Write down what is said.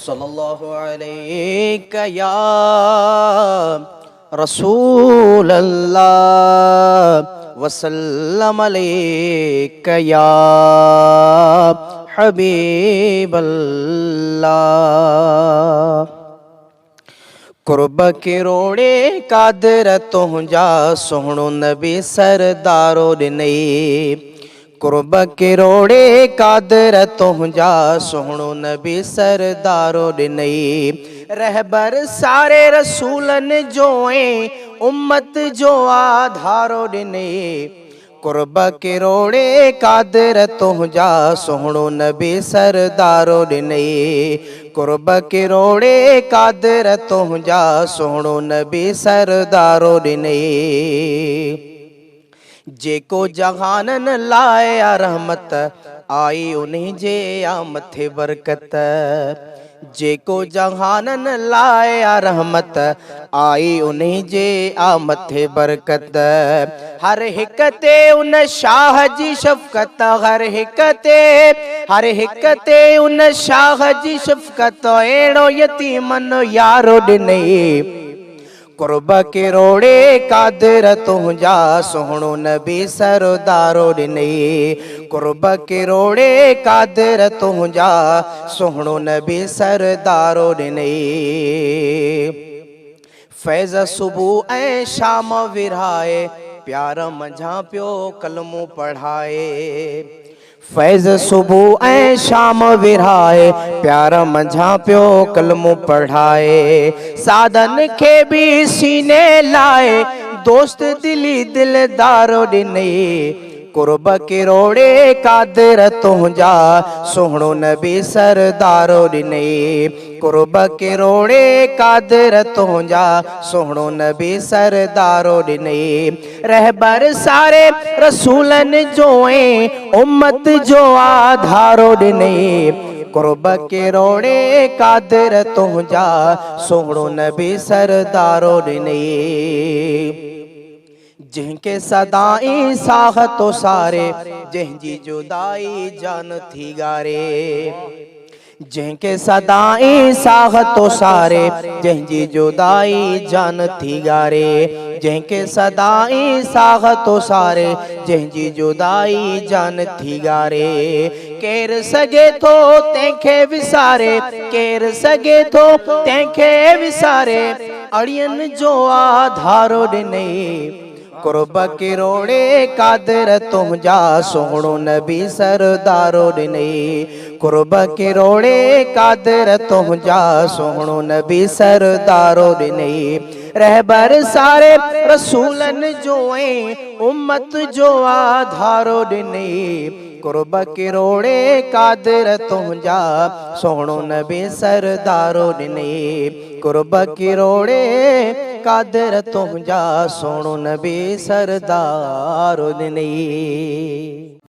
सल्लल्लाहु अलैका या रसूल अल्लाह वसल्लम अलैका या हबीब अल्लाह। कुर्ब के रोड़े कादर तुंजा सोहणो नबी सरदारो दिनई। कुर्ब के रोड़े कादर तुंजा सोहणो नबी सरदारो दिनई। रहबर सारे रसूलन जोए उम्मत जो आधारो दिनई। कुर्ब के रोड़े कादर तुंजा सोहणो नबी सरदारो दिनई। कुर्ब के रोड़े कादर तुंजा सोहणो नबी सरदारो दिनई। जेको जहानन लाया रहमत आई उन्हीं जे आ मथे बरकत। जेको जहानन लाया रहमत आई उन्हीं जे आ मथे बरकत। हर हिक ते उन शाह जी शफ़क़त हर हिक ते उन शाह जी शफ़क़त अहिड़ो यतीमन यारो ॾिनई। कुर्ब के रोड़े कादर तुंजा सोहणो नबी सरदारो दिनई। कुर्ब के रोड़े कादर तुंजा सोहणो नबी सरदारो दिनई। फैज़ सुबह ऐं शाम विरहाए प्यार मंझां पियो कलमो पढ़ाए। फैज़ सुबह ऐं शाम विरहाए प्यार मंझां पियो कलमो पढ़ाए। साधन खे भी सीने लाए दोस्त दिली दिलदारो दिनई। कुर्ब के रोड़े कादर तुंजा सोहणो नबी सरदारो दिनई। कुर्ब के रोड़े कादर तुंजा सोहणो नबी सरदारो दिनई। रहबर सारे रसूलन जोए उम्मत जो आधारो दिनई। कुर्ब के रोड़े कादर तुंजा सोहणो नबी सरदारो दिनई। जिनके सदाई साह तो सारे जंहिंजी जुदाई जान थी गारे। जिनके सदाई साह तो सारे जंहिंजी जुदाई जान थी गारे। जिनके सदाई साह तो सारे जंहिंजी जुदाई जान थी गारे। केर सगे थो तंहिंखे विसारे केर सगे थो तंहिंखे विसारे अड़ियन जो आधारो ॾिनई। कुर्ब के रोड़े कादर तुंजा सोहणो नबी सरदारो दिनई। कुर्ब के रोड़े कादर तुंजा सोहणो नबी सरदारो दिनई। रहबर सारे रसूलन जोए उम्मत जो आधारो दिनई। कुर्ब के रोड़े कादर तुंजा सोहणो नबी सरदारो दिनई। कुर्ब के रोड़े कादर तुंजा सोहणो नबी सरदारो दिनई।